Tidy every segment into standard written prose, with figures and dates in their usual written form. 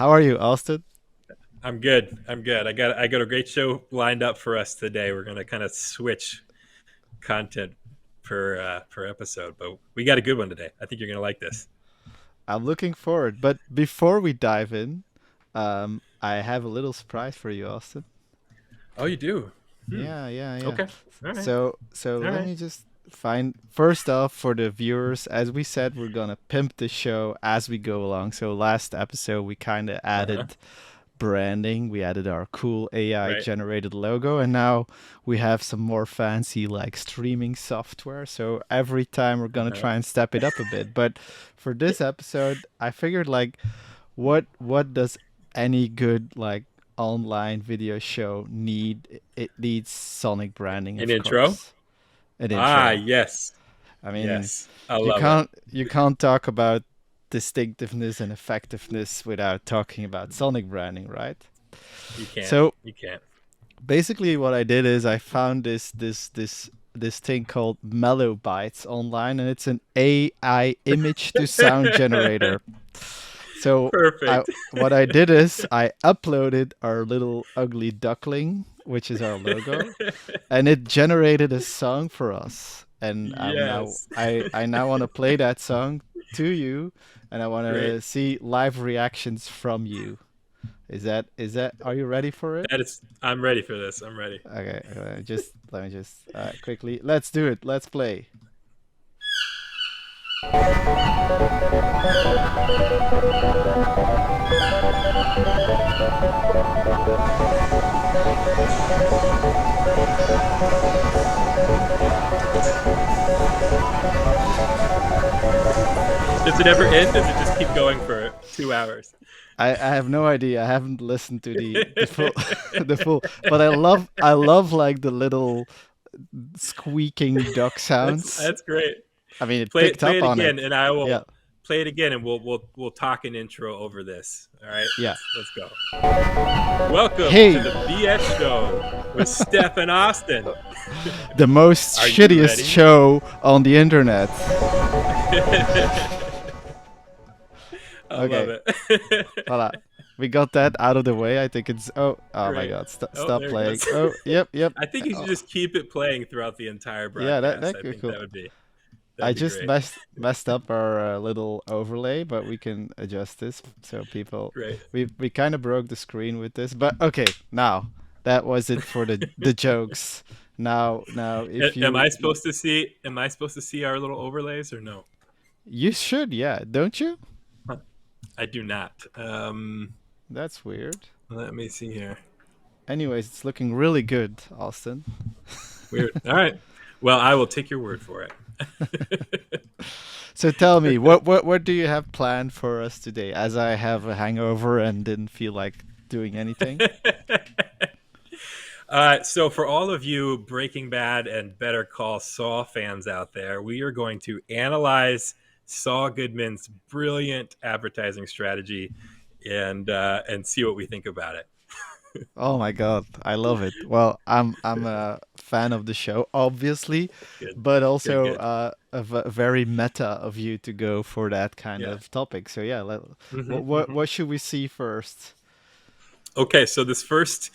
How are you, Austin? I'm good. I'm good. I got a great show lined up for us today. We're gonna kind of switch content per episode, but we got a good one today. I think you're gonna like this. I'm looking forward. But before we dive in, I have a little surprise for you, Austin. Oh, you do? Hmm. Yeah. Okay. All right. So All let right. me just find first off for the viewers. As we said, we're gonna pimp the show as we go along. So last episode we kind of Uh huh. added branding. We added our cool AI Right. generated logo, and now we have some more fancy like streaming software. So every time we're Uh gonna huh. try and step it up a bit. But for this episode, I figured like what does any good like online video show need? It needs sonic branding, An of intro. course. An Ah, intro. yes, I mean, yes. I you love it. can't talk about distinctiveness and effectiveness without talking about sonic branding, right? You can't. So You can't. basically what I did is I found this thing called Mellow Bytes online, and it's an AI image to sound generator. So I Perfect. what I did is I uploaded our little ugly duckling, which is our logo, and it generated a song for us. And Yes. I now want to play that song to you, and I want Great. to see live reactions from you. Is that are you ready for it? That is. I'm ready for this. I'm ready. Okay, just let me just quickly. Let's do it. Let's play. Does it ever end? Does it just keep going for 2 hours? I have no idea. I haven't listened to the full the full, but I love like the little squeaking duck sounds. That's great. I mean, it Play picked it play up it on it. again, and I Yeah, will play it again, and we'll talk an intro over this. All right, yeah. let's go. Welcome to Hey, the BS show with Stef and Austin. the most Are you shittiest ready? show on the internet. I love Okay, it. voila. We got that out of the way. I think it's oh my Great. god, Oh, stop there it playing. goes. Oh, yep. I think you should Oh, just keep it playing throughout the entire yeah, that broadcast. I could be think cool. I that'd be just great. messed up our little overlay, but we can adjust this so people. Great. We kind of broke the screen with this, but okay. Now that was it for the jokes. Now if Am you I supposed to see? Am I supposed to see our little overlays or no? you should, yeah, don't you? Huh. I do not. That's weird. Let me see here. Anyways, it's looking really good, Austin. Weird. All right. Well, I will take your word for it. So tell me, what do you have planned for us today? As I have a hangover and didn't feel like doing anything. So, for all of you Breaking Bad and Better Call Saul fans out there, we are going to analyze Saul Goodman's brilliant advertising strategy and see what we think about it. Oh my god, I love it. Well, I'm a fan of the show, obviously, Good. but Good. also Good. very meta of you to go for that kind Yeah. of topic. So yeah, Hmm. what should we see first? Okay. So this first.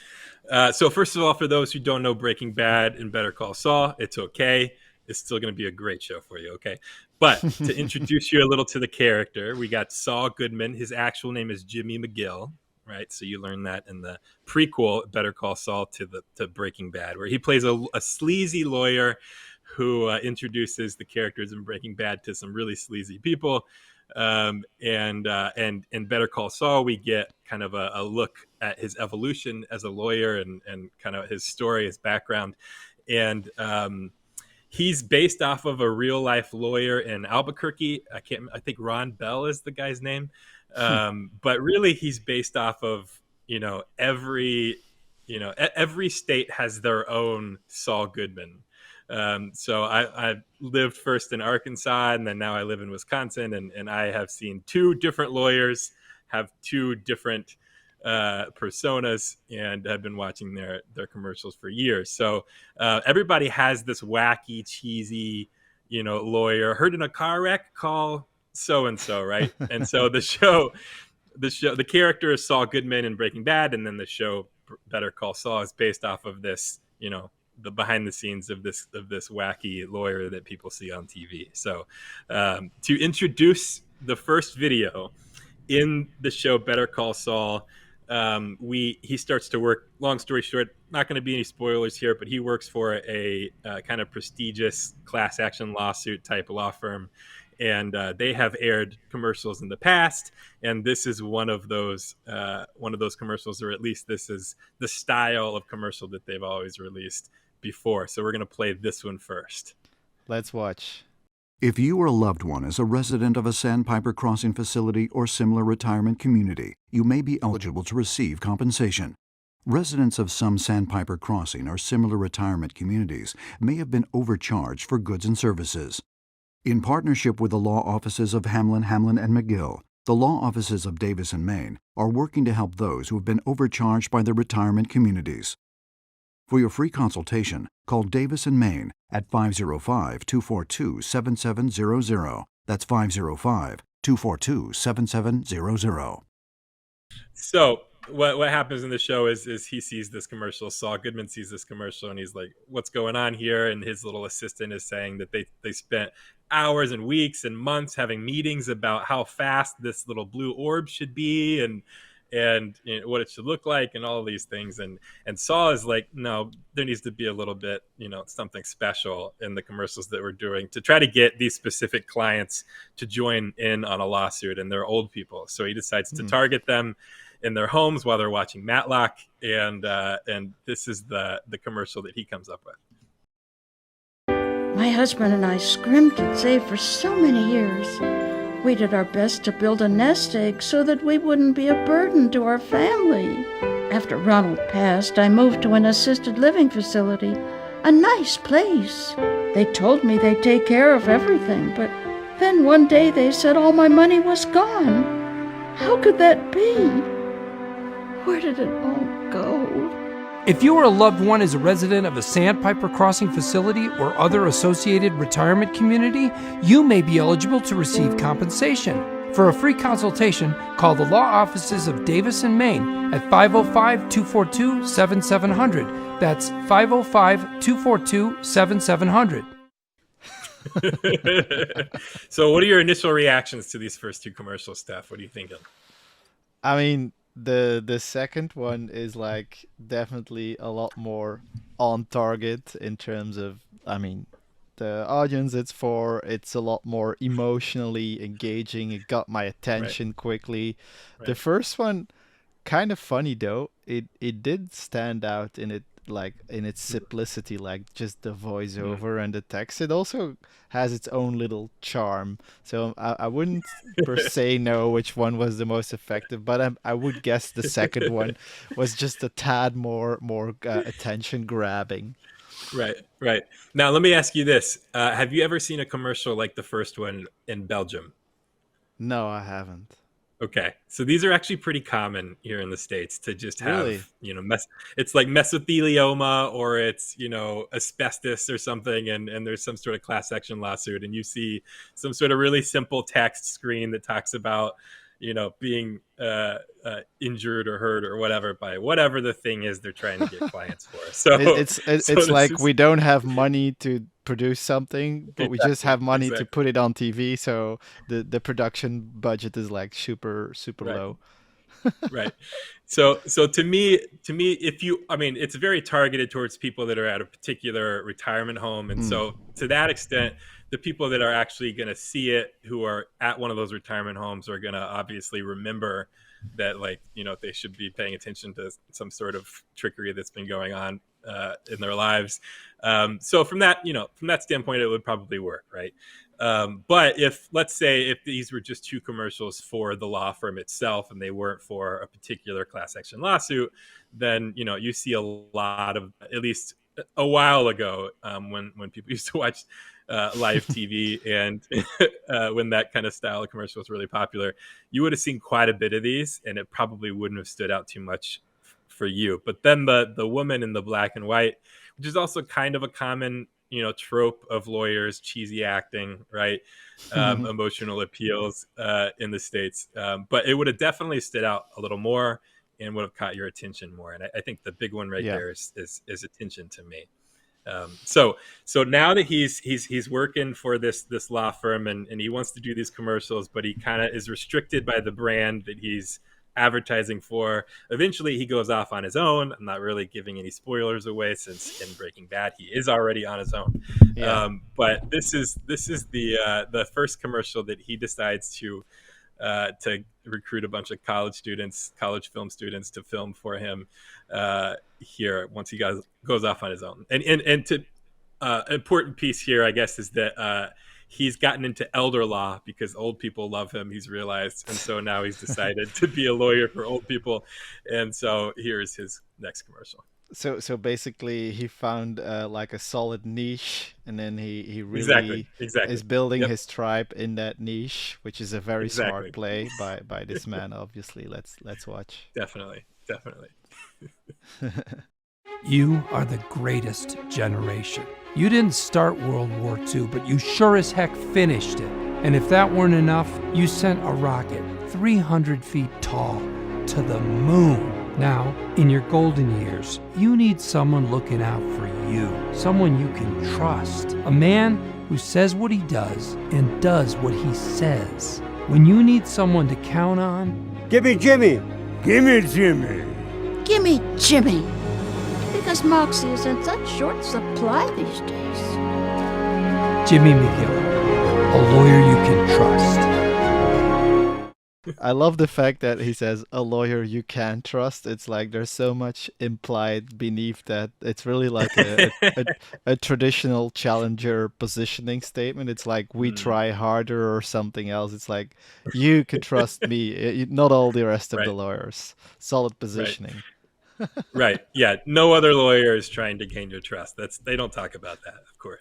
First of all, for those who don't know Breaking Bad and Better Call Saul, it's okay. It's still going to be a great show for you. Okay. But to introduce you a little to the character, we got Saul Goodman. His actual name is Jimmy McGill, right? So you learn that in the prequel, Better Call Saul to Breaking Bad, where he plays a sleazy lawyer who introduces the characters in Breaking Bad to some really sleazy people. And in Better Call Saul, we get kind of a look at his evolution as a lawyer and kind of his story, his background, and he's based off of a real life lawyer in Albuquerque. I think Ron Bell is the guy's name, but really he's based off of every state has their own Saul Goodman. So I lived first in Arkansas, and then now I live in Wisconsin, and I have seen two different lawyers have two different personas, and have been watching their commercials for years. So everybody has this wacky, cheesy, lawyer. Heard in a car wreck, call so and so, right? And so the show the character is Saul Goodman in Breaking Bad, and then the show Better Call Saul is based off of this, the behind the scenes of this wacky lawyer that people see on TV. So to introduce the first video in the show Better Call Saul, he starts to work. Long story short, not going to be any spoilers here, but he works for a kind of prestigious class action lawsuit type law firm, and they have aired commercials in the past, and this is one of those commercials, or at least this is the style of commercial that they've always released before. So we're going to play this one first. Let's watch. If you or a loved one is a resident of a Sandpiper Crossing facility or similar retirement community, you may be eligible to receive compensation. Residents of some Sandpiper Crossing or similar retirement communities may have been overcharged for goods and services. In partnership with the law offices of Hamlin, and McGill, the law offices of Davis and Maine are working to help those who have been overcharged by their retirement communities. For your free consultation, call Davis and Maine at 505-242-7700. That's 505-242-7700. So what happens in the show is he sees this commercial. Saul Goodman sees this commercial, and he's like, what's going on here? And his little assistant is saying that they spent hours and weeks and months having meetings about how fast this little blue orb should be, and what it should look like, and all of these things. And Saul is like, no, there needs to be a little bit, something special in the commercials that we're doing to try to get these specific clients to join in on a lawsuit, and they're old people. So he decides to target them in their homes while they're watching Matlock. And this is the commercial that he comes up with. My husband and I scrimped and saved for so many years. We did our best to build a nest egg so that we wouldn't be a burden to our family. After Ronald passed, I moved to an assisted living facility, a nice place. They told me they'd take care of everything, but then one day they said all my money was gone. How could that be? Where did it all go? If you or a loved one is a resident of a Sandpiper Crossing facility or other associated retirement community, you may be eligible to receive compensation. For a free consultation, call the law offices of Davis and Maine at 505-242-7700. That's 505-242-7700. So what are your initial reactions to these first two commercials, Steph? What are you thinking? I mean, the second one is like definitely a lot more on target in terms of, I mean, the audience it's for. It's a lot more emotionally engaging. It got my attention quickly. The first one, kind of funny though. It did stand out in its simplicity, like just the voiceover and the text. It also has its own little charm. So I wouldn't per se know which one was the most effective, but I would guess the second one was just a tad more attention grabbing. Right. Now let me ask you this: have you ever seen a commercial like the first one in Belgium? No, I haven't. Okay, so these are actually pretty common here in the States to just have, Really? It's like mesothelioma, or it's, asbestos or something, and there's some sort of class action lawsuit, and you see some sort of really simple text screen that talks about, being injured or hurt or whatever by whatever the thing is they're trying to get clients for. So it's like we don't have money to produce something, but we just have money to put it on TV. So the production budget is like super low. Right. So to me, it's very targeted towards people that are at a particular retirement home. And so to that extent, the people that are actually going to see it, who are at one of those retirement homes, are going to obviously remember that, they should be paying attention to some sort of trickery that's been going on in their lives. So from that standpoint, it would probably work. Right. But let's say these were just two commercials for the law firm itself and they weren't for a particular class action lawsuit, then, you see a lot of, at least a while ago, when people used to watch live TV and when that kind of style of commercial was really popular, you would have seen quite a bit of these, and it probably wouldn't have stood out too much for you. But then the woman in the black and white, which is also kind of a common trope of lawyers, cheesy acting, right? Emotional appeals in the States. But it would have definitely stood out a little more and would have caught your attention more. And I think the big one right Yeah. there is attention to me. So now that he's working for this law firm and he wants to do these commercials, but he kind of is restricted by the brand that he's advertising for. Eventually he goes off on his own. I'm not really giving any spoilers away, since in Breaking Bad he is already on his own. Yeah. But this is the first commercial that he decides to recruit a bunch of college film students to film for him here once he goes off on his own. And to important piece here, I guess, is that he's gotten into elder law because old people love him, he's realized, and so now he's decided to be a lawyer for old people. And so here's his next commercial. So basically he found like a solid niche, and then he really Exactly. is building Yep. his tribe in that niche, which is a very Exactly. smart play by this man, obviously. Let's watch. Definitely. You are the greatest generation. You didn't start World War II, but you sure as heck finished it. And if that weren't enough, you sent a rocket 300 feet tall to the moon. Now, in your golden years, you need someone looking out for you, someone you can trust, a man who says what he does and does what he says. When you need someone to count on, Give me Jimmy! Gimme Jimmy! Gimme Jimmy, because Moxie is in such short supply these days. Jimmy McGill, a lawyer you can trust. I love the fact that he says a lawyer you can trust. It's like there's so much implied beneath that. It's really like a traditional challenger positioning statement. It's like we try harder or something else. It's like you can trust me, not all the rest of the Right. lawyers. Solid positioning. Right. Yeah. No other lawyer is trying to gain your trust. They don't talk about that, of course.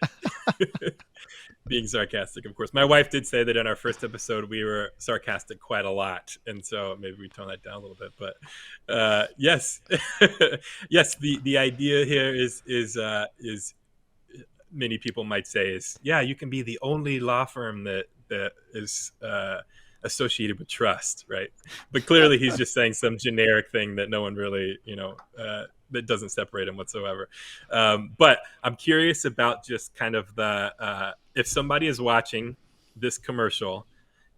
Being sarcastic, of course. My wife did say that in our first episode we were sarcastic quite a lot, and so maybe we tone that down a little bit. But yes, yes. The idea here is many people might say is, yeah, you can be the only law firm that is associated with trust, right? But clearly he's just saying some generic thing that no one really, that doesn't separate him whatsoever. But I'm curious about just kind of the if somebody is watching this commercial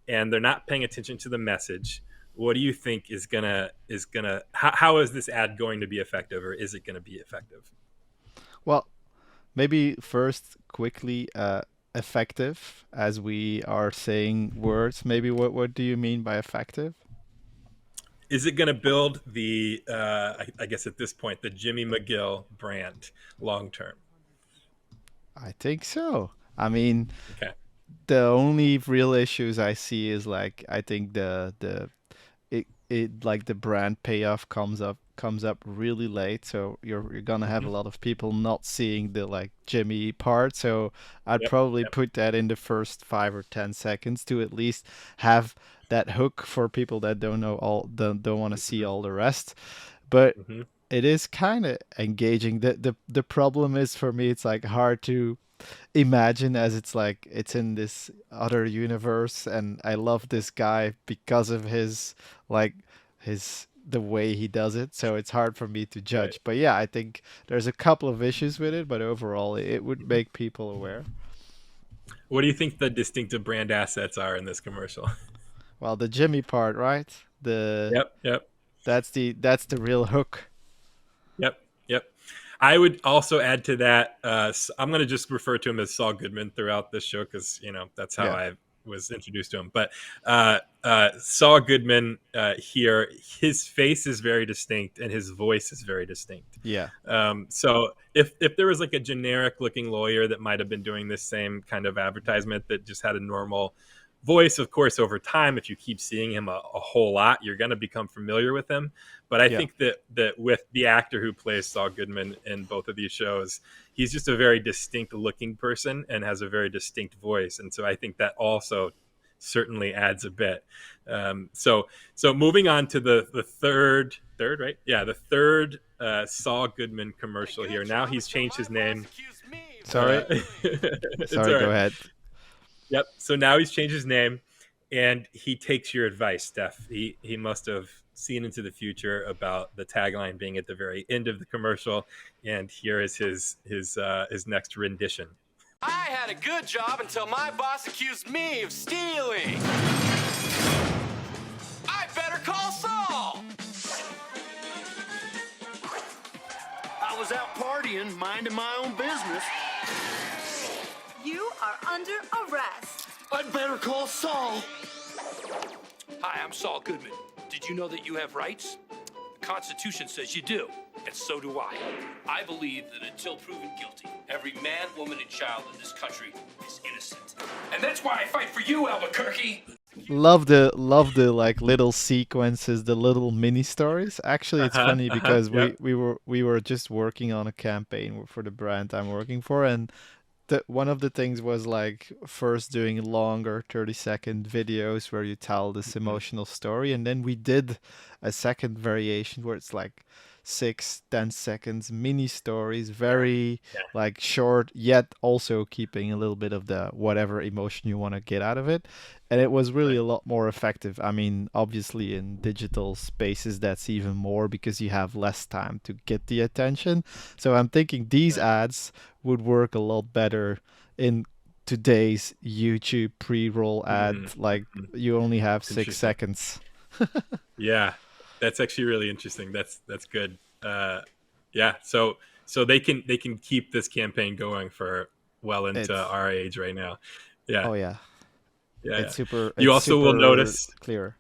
and they're not paying attention to the message, what do you think is gonna how is this ad going to be effective, or is it going to be effective? Well, maybe first quickly, effective, as we are saying words. Maybe what do you mean by effective? Is it going to build the I guess at this point the Jimmy McGill brand long term? I think so. I mean, Okay. the only real issues I see is like I think it like the brand payoff comes up really late, so you're gonna have a lot of people not seeing the like Jimmy part. So I'd Yep. probably Yep. put that in the first 5 or 10 seconds to at least have that hook for people that don't want to see all the rest. But Mm-hmm. it is kind of engaging. The problem is for me, it's like hard to imagine, as it's like it's in this other universe, and I love this guy because of his like his the way he does it, so it's hard for me to Right. judge. But yeah, I think there's a couple of issues with it, but overall it would make people aware. What do you think the distinctive brand assets are in this commercial? Well, the Jimmy part, right? The Yep. Yep. that's the real hook. Yep. Yep. I would also add to that. I'm going to just refer to him as Saul Goodman throughout this show because that's how Yeah. I was introduced to him. But Saul Goodman here, his face is very distinct and his voice is very distinct. Yeah. So if there was like a generic looking lawyer that might have been doing this same kind of advertisement that just had a normal voice, of course, over time, if you keep seeing him a whole lot, you're going to become familiar with him. But I think that with the actor who plays Saul Goodman in both of these shows, he's just a very distinct looking person and has a very distinct voice. And so I think that also certainly adds a bit. So moving on to the third, right? Yeah, the third Saul Goodman commercial here. Now he's changed his name Sorry. It's Sorry, all go right. ahead. Yep. So now he's changed his name, and he takes your advice, Steph. He must have seen into the future about the tagline being at the very end of the commercial, and here is his next rendition. I had a good job until my boss accused me of stealing. I better call Saul. I was out partying, minding my own business. You are under arrest. I'd better call Saul. Hi, I'm Saul Goodman. Did you know that you have rights? The Constitution says you do, and so do I. I believe that until proven guilty, every man, woman, and child in this country is innocent. And that's why I fight for you, Albuquerque. Love the like little sequences, the little mini stories. Actually, it's funny because Yep. we were just working on a campaign for the brand I'm working for, and one of the things was like first doing longer 30-second videos where you tell this emotional story, and then we did a second variation where it's like 6-10 seconds mini stories, very like short, yet also keeping a little bit of the whatever emotion you want to get out of it. And it was really a lot more effective. I mean, obviously in digital spaces that's even more because you have less time to get the attention. So I'm thinking these ads would work a lot better in today's YouTube pre-roll ad. Like you only have 6 seconds. Yeah, that's actually really interesting. That's good. Yeah, so they can keep this campaign going for well into our age right now. Yeah. Oh yeah. Yeah. It's super. You It's also will super notice clear.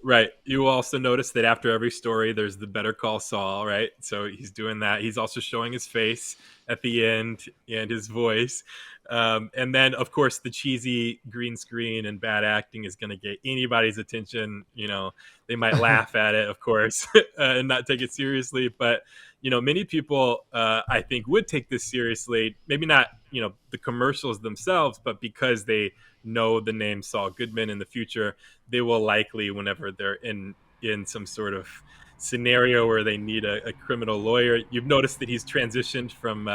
Right. You will also notice that after every story, there's the Better Call Saul, right? So he's doing that. He's also showing his face at the end and his voice. And then, of course, the cheesy green screen and bad acting is going to get anybody's attention. You know, they might laugh at it, of course, and not take it seriously. But, you know, many people, I think, would take this seriously. Maybe not, you know, the commercials themselves, but because they know the name Saul Goodman in the future, they will likely, whenever they're in some sort of scenario where they need a criminal lawyer. You've noticed that he's transitioned from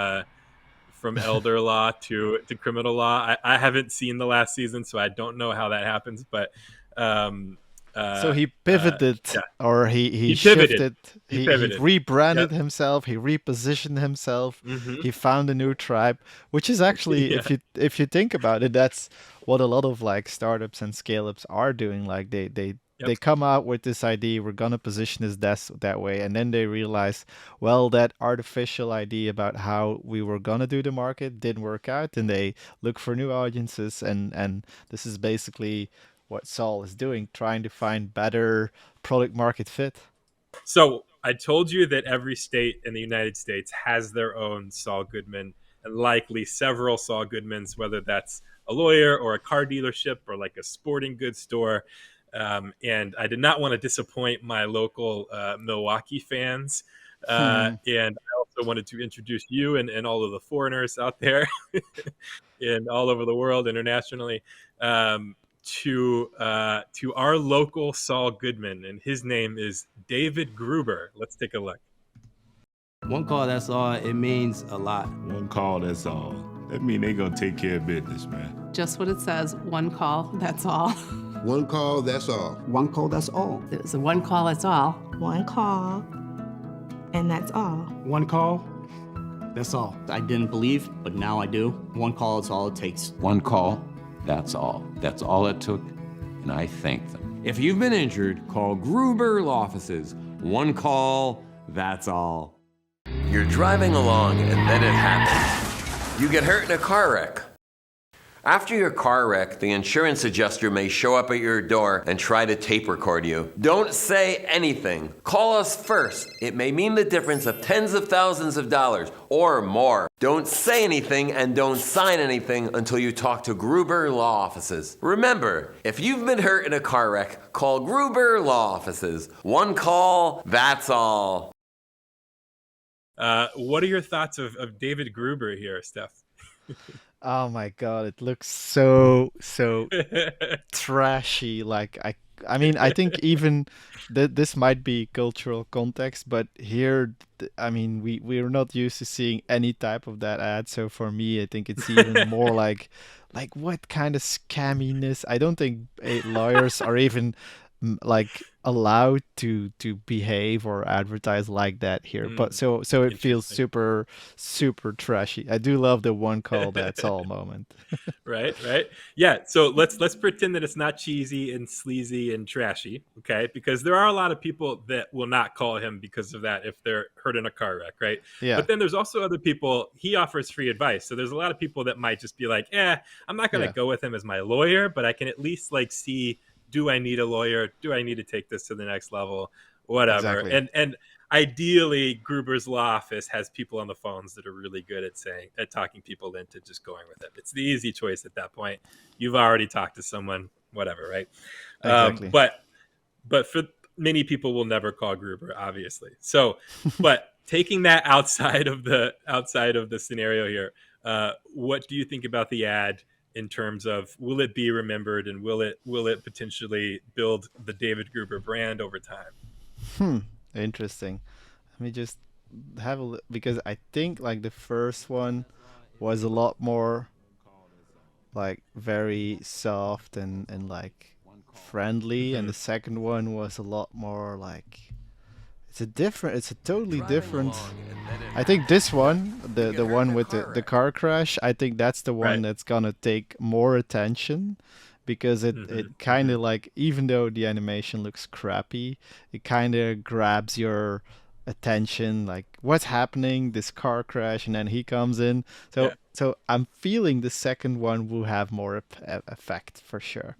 elder law to criminal law. I haven't seen the last season, so I don't know how that happens. But so he pivoted, yeah. or he pivoted. shifted. He rebranded himself. He repositioned himself. He found a new tribe, which is actually, if you think about it, that's what a lot of like startups and scale-ups are doing. Like they come out with this idea, we're gonna position this that way, and then they realize, well, that artificial idea about how we were gonna do the market didn't work out, and they look for new audiences, and this is basically what Saul is doing, trying to find better product market fit. So I told you that every state in the United States has their own Saul Goodman, and likely several Saul Goodmans, whether that's a lawyer or a car dealership or like a sporting goods store. And I did not want to disappoint my local Milwaukee fans. And I also wanted to introduce you and all of the foreigners out there and all over the world internationally to our local Saul Goodman. And his name is David Gruber. Let's take a look. One call, that's all. It means a lot. One call, that's all. That mean they gonna take care of business, man. Just what it says. One call, that's all. One call, that's all. One call, that's all. It's a one call, that's all. One call, and that's all. One call, that's all. I didn't believe, but now I do. One call is all it takes. One call, that's all. That's all it took, and I thank them. If you've been injured, call Gruber Law Offices. One call, that's all. You're driving along and then it happens. You get hurt in a car wreck. After your car wreck, the insurance adjuster may show up at your door and try to tape record you. Don't say anything. Call us first. It may mean the difference of tens of thousands of dollars or more. Don't say anything and don't sign anything until you talk to Gruber Law Offices. Remember, if you've been hurt in a car wreck, call Gruber Law Offices. One call, that's all. What are your thoughts of David Gruber here, Steph? Oh my god, it looks so trashy. Like I mean, I think even this might be cultural context, but here, I mean, we're not used to seeing any type of that ad. So for me, I think it's even more like what kind of scamminess? I don't think lawyers are even like allowed to behave or advertise like that here. But so it feels super trashy. I do love the one call that's all moment. Right. Yeah. So let's pretend that it's not cheesy and sleazy and trashy, okay? Because there are a lot of people that will not call him because of that if they're hurt in a car wreck, right? Yeah. But then there's also other people. He offers free advice, so there's a lot of people that might just be like, I'm not going to go with him as my lawyer, but I can at least like see, do I need a lawyer? Do I need to take this to the next level? Whatever. Exactly. And ideally, Gruber's law office has people on the phones that are really good at talking people into just going with it. It's the easy choice at that point. You've already talked to someone, whatever, right? Exactly. But for many people will never call Gruber, obviously. So, but taking that outside of the scenario here, what do you think about the ad in terms of will it be remembered and will it potentially build the David Gruber brand over time? Interesting. Let me just have a look, because I think like the first one was a lot more like very soft and like friendly, and the second one was a lot more like it's a totally different. I think this one, the one with the car crash, I think that's the one that's gonna take more attention, because it kind of like, even though the animation looks crappy, it kind of grabs your attention, like what's happening, this car crash, and then he comes in. So I'm feeling the second one will have more effect for sure.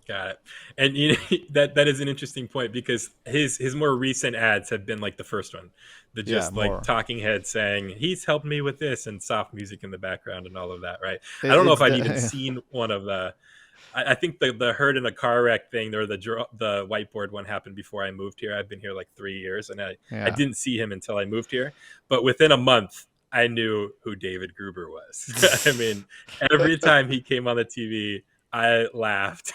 Got it. And you know, that is an interesting point, because his more recent ads have been like the first one, the just like talking head saying he's helped me with this and soft music in the background and all of that, right? I don't know if I've even seen one of the. I think the hurt in a car wreck thing, or the whiteboard one happened before I moved here. I've been here like 3 years, and I didn't see him until I moved here. But within a month, I knew who David Gruber was. I mean, every time he came on the TV, I laughed.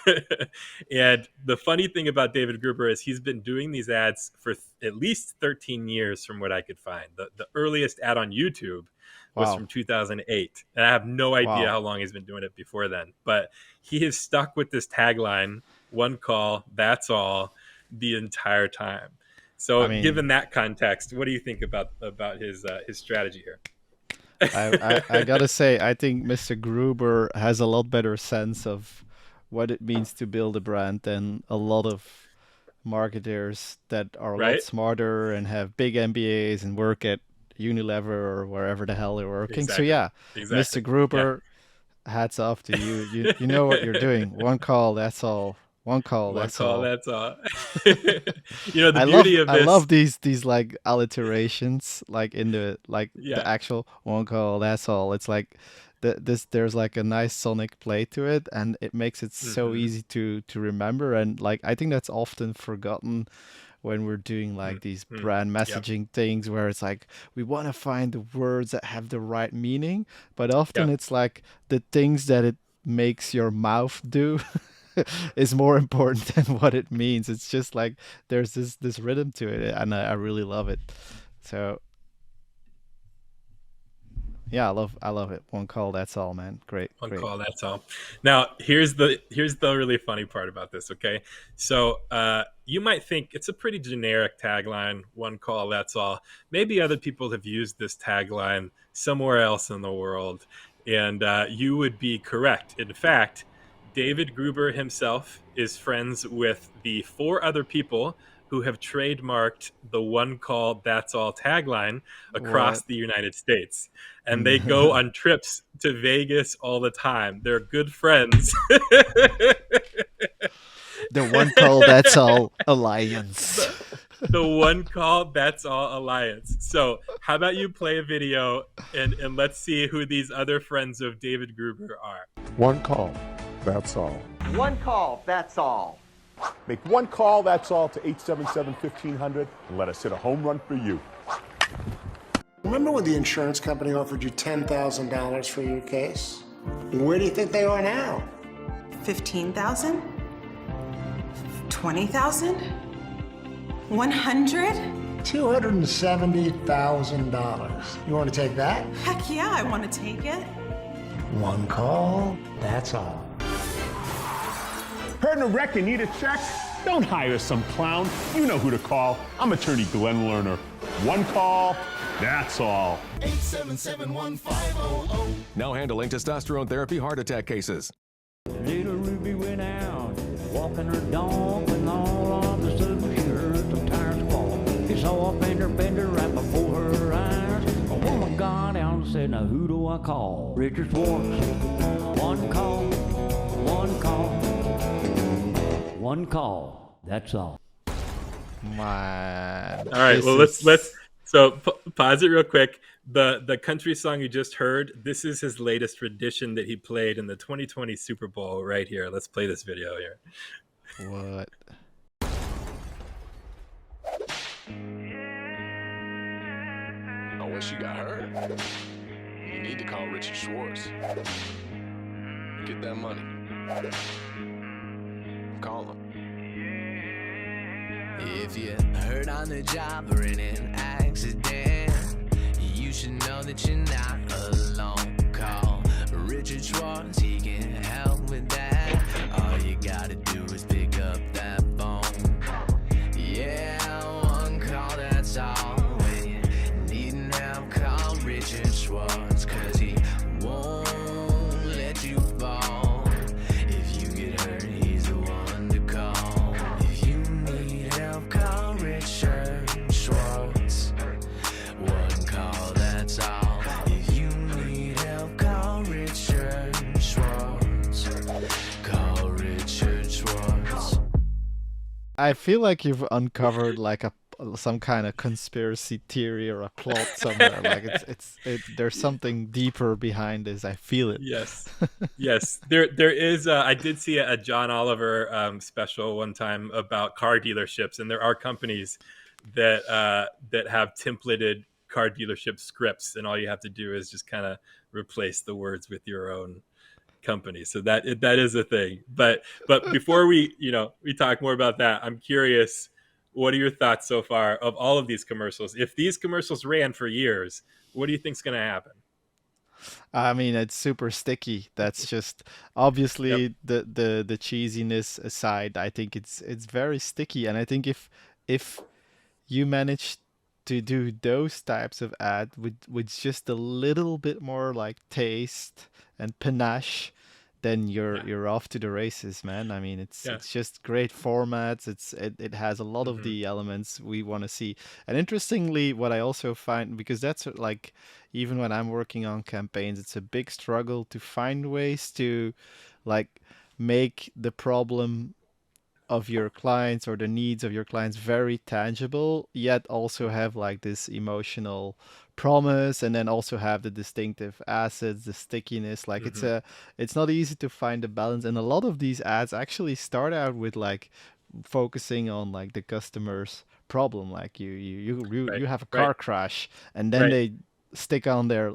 And the funny thing about David Gruber is he's been doing these ads for at least 13 years from what I could find. The earliest ad on YouTube was from 2008. And I have no idea how long he's been doing it before then. But he has stuck with this tagline, one call, that's all, the entire time. So given that context, what do you think about his strategy here? I gotta say, I think Mr. Gruber has a lot better sense of what it means to build a brand than a lot of marketers that are a lot smarter and have big MBAs and work at Unilever or wherever the hell they're working. Exactly. So Mr. Gruber, hats off to you. You know what you're doing. One call, that's all. One call, that's all. That's all. You know, the beauty of this. I love these like alliterations, like in the the actual one call, that's all. It's like there's like a nice sonic play to it, and it makes it so easy to remember. And like I think that's often forgotten when we're doing like these brand messaging things, where it's like we want to find the words that have the right meaning, but often it's like the things that it makes your mouth do is more important than what it means. It's just like there's this rhythm to it, and I really love it. So yeah, I love it. One call, that's all, man. Great. Call, that's all. Now here's the really funny part about this. Okay, so you might think it's a pretty generic tagline, one call, that's all. Maybe other people have used this tagline somewhere else in the world, and you would be correct. In fact, David Gruber himself is friends with the 4 other people who have trademarked the one call, that's all tagline across the United States. And they go on trips to Vegas all the time. They're good friends. The one call, that's all alliance. The one call, that's all alliance. So how about you play a video and let's see who these other friends of David Gruber are. One call, that's all. One call, that's all. Make one call, that's all, to 877-1500 and let us hit a home run for you. Remember when the insurance company offered you $10,000 for your case? Where do you think they are now? 15,000? 20,000? 100? $270,000. You want to take that? Heck yeah, I want to take it. One call, that's all. Heard in a wreck and need a check? Don't hire some clown. You know who to call. I'm attorney Glenn Lerner. One call, that's all. 877-1500. Now handling testosterone therapy heart attack cases. Little Ruby went out, walking her dog, when all of a sudden she heard some tires squawk. She saw a fender bender right before her eyes. A woman got out and said, now who do I call? Richard Schwartz. One call, one call, one call. That's all. Man. All right, well, let's so pause it real quick. The country song you just heard, this is his latest rendition that he played in the 2020 Super Bowl right here. Let's play this video here. What? Oh, when she got hurt, you need to call Richard Schwartz. Get that money. Call him. If you hurt on the job or in an accident, you should know that you're not alone. Call Richard Schwartz, he can help with that. All you gotta do is pick up that phone. Yeah, one call, that's all. When you need help, call Richard Schwartz, 'cause he won't let you fall. If you get hurt, he's the one to call. If you need help, call Richard Schwartz. One call, that's all. If you need help, call Richard Schwartz. Call Richard Schwartz. I feel like you've uncovered like some kind of conspiracy theory or a plot somewhere. Like there's something deeper behind this. I feel it. Yes, yes. There is. I did see a John Oliver special one time about car dealerships, and there are companies that have templated car dealership scripts, and all you have to do is just kind of replace the words with your own company. So that is a thing. But before we talk more about that, I'm curious, what are your thoughts so far of all of these commercials? If these commercials ran for years, what do you think's going to happen? I mean, it's super sticky. That's just obviously the cheesiness aside. I think it's very sticky, and I think if you manage to do those types of ad with just a little bit more like taste and panache, then you're off to the races, man. I mean, it's just great formats. It has a lot of the elements we want to see. And interestingly, what I also find, because that's like, even when I'm working on campaigns, it's a big struggle to find ways to like make the problem of your clients or the needs of your clients very tangible, yet also have like this emotional promise, and then also have the distinctive assets, the stickiness. Like it's not easy to find the balance, and a lot of these ads actually start out with like focusing on like the customer's problem. Like you have a car crash, and then they stick on their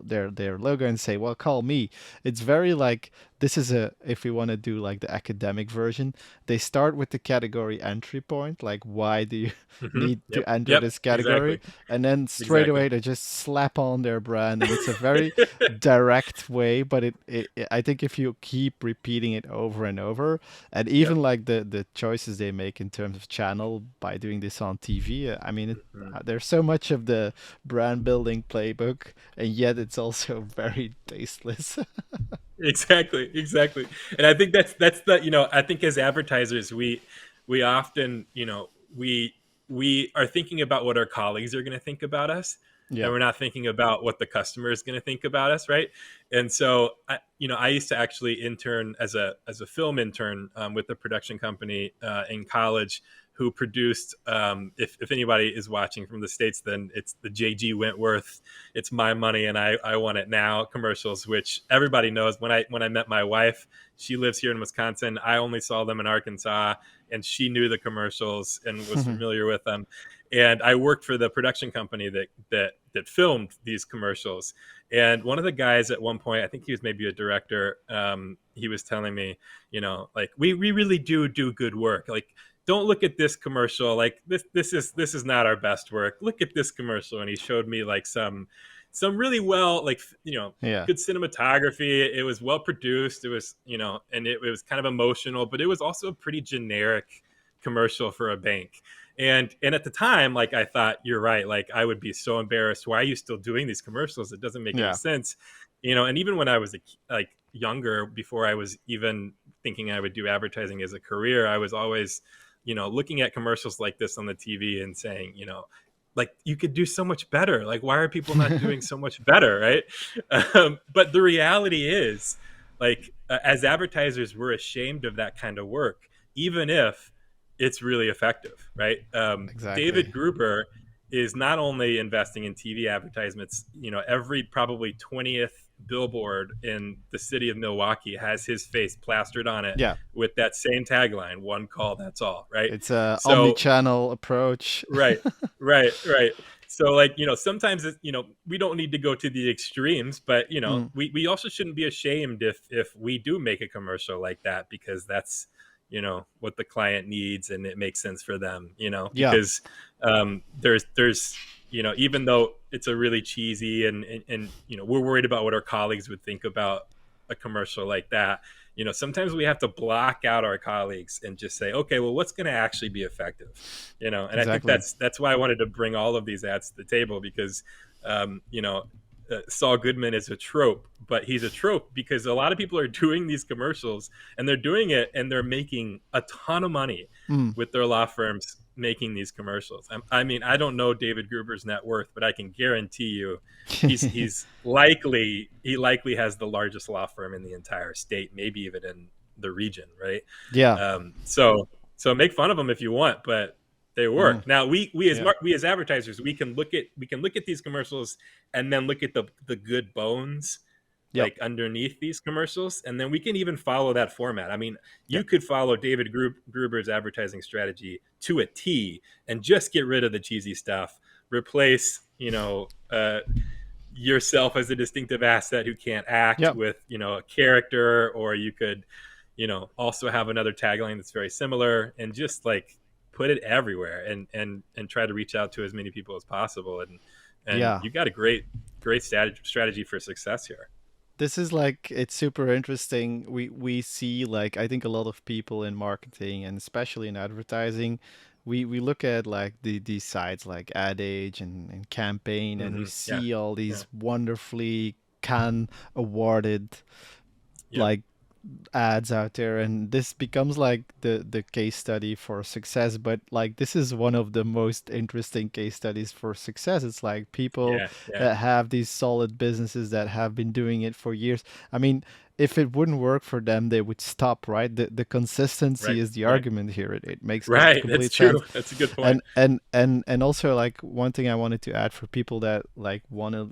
logo and say, well, call me. It's very like, this is if we want to do like the academic version, they start with the category entry point, like why do you need to enter this category, and then straight away they just slap on their brand, and it's a very direct way, but it I think if you keep repeating it over and over, and even like the choices they make in terms of channel by doing this on TV, I mean there's so much of the brand building playbook, and yet it's also very tasteless. Exactly. And I think that's the, I think as advertisers, we often, we are thinking about what our colleagues are going to think about us. And we're not thinking about what the customer is going to think about us, right? And so, I used to actually intern as a film intern with a production company in college, who produced, if anybody is watching from the States, then it's the J.G. Wentworth, It's My Money and I Want It Now commercials, which everybody knows. When I met my wife, she lives here in Wisconsin. I only saw them in Arkansas, and she knew the commercials and was familiar with them. And I worked for the production company that filmed these commercials. And one of the guys at one point, I think he was maybe a director, he was telling me, like, we really do good work. Like, don't look at this commercial. Like this is not our best work. Look at this commercial. And he showed me like some really well, like, good cinematography. It was well produced. It was, and it was kind of emotional, but it was also a pretty generic commercial for a bank. And at the time, like, I thought, you're right. Like, I would be so embarrassed. Why are you still doing these commercials? It doesn't make any sense. And even when I was like younger, before I was even thinking I would do advertising as a career, I was always, looking at commercials like this on the TV and saying, like, you could do so much better. Like, why are people not doing so much better? Right. But the reality is, like, as advertisers, we're ashamed of that kind of work, even if it's really effective. Right. Exactly. David Gruber is not only investing in TV advertisements, every probably 20th billboard in the city of Milwaukee has his face plastered on it with that same tagline, one call, that's all. Right. It's a omni-channel approach. Right. So, like, sometimes we don't need to go to the extremes, but we also shouldn't be ashamed if we do make a commercial like that, because that's what the client needs and it makes sense for them, because there's even though it's a really cheesy and we're worried about what our colleagues would think about a commercial like that, sometimes we have to block out our colleagues and just say, okay, well, what's going to actually be effective, and I think that's why I wanted to bring all of these ads to the table, because Saul Goodman is a trope, but he's a trope because a lot of people are doing these commercials and they're doing it and they're making a ton of money with their law firms making these commercials. I mean, I don't know David Gruber's net worth, but I can guarantee you he likely has the largest law firm in the entire state, maybe even in the region. Right. Yeah. So make fun of them if you want, but they work. Now we as advertisers, we can look at these commercials and then look at the good bones like underneath these commercials, and then we can even follow that format. I mean, you could follow David Gruber's advertising strategy to a T and just get rid of the cheesy stuff, replace yourself as a distinctive asset who can't act with a character, or you could also have another tagline that's very similar, and just like put it everywhere and try to reach out to as many people as possible. And you got a great strategy for success here. This is like, it's super interesting. We see, like, I think a lot of people in marketing and especially in advertising, we look at like these sites like Ad Age and Campaign, and we see all these wonderfully Cannes awarded like ads out there, and this becomes like the case study for success. But like, this is one of the most interesting case studies for success. It's like people that have these solid businesses that have been doing it for years. I mean, if it wouldn't work for them, they would stop, right? The consistency is the argument here. It makes complete sense. That's a good point. And also, like, one thing I wanted to add for people that like want to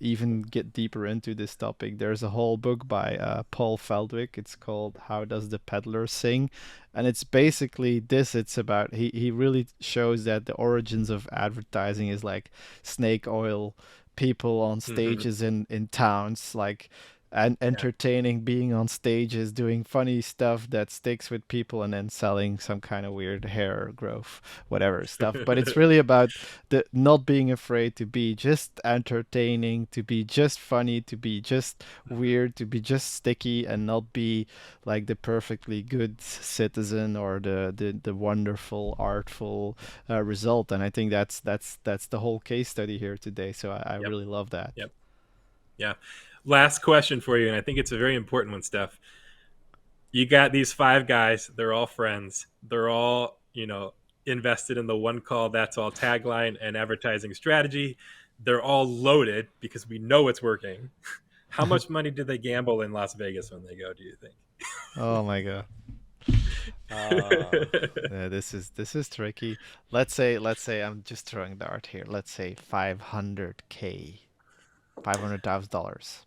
even get deeper into this topic, there's a whole book by Paul Feldwick. It's called How Does the Peddler Sing? And it's basically this. It's about, he really shows that the origins of advertising is like snake oil, people on stages in towns, like, and entertaining, being on stages, doing funny stuff that sticks with people, and then selling some kind of weird hair growth, whatever stuff. But it's really about the not being afraid to be just entertaining, to be just funny, to be just weird, to be just sticky, and not be like the perfectly good citizen or the wonderful, artful result. And I think that's the whole case study here today. So I really love that. Yeah. Last question for you, and I think it's a very important one, Steph. You got these 5 guys. They're all friends. They're all, invested in the one call, that's all tagline and advertising strategy. They're all loaded because we know it's working. How much money do they gamble in Las Vegas when they go, do you think? Oh my God. This is tricky. Let's say I'm just throwing the art here. Let's say $500,000.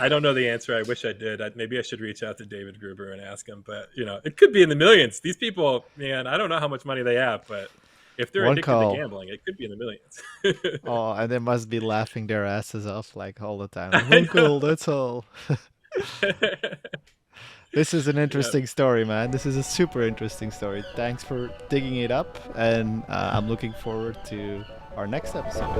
I don't know the answer. I wish I did. Maybe I should reach out to David Gruber and ask him. But it could be in the millions. These people, man, I don't know how much money they have, but if they're addicted to gambling, it could be in the millions. Oh, and they must be laughing their asses off like all the time. One call, that's all. This is an interesting story, man. This is a super interesting story. Thanks for digging it up, and I'm looking forward to our next episode.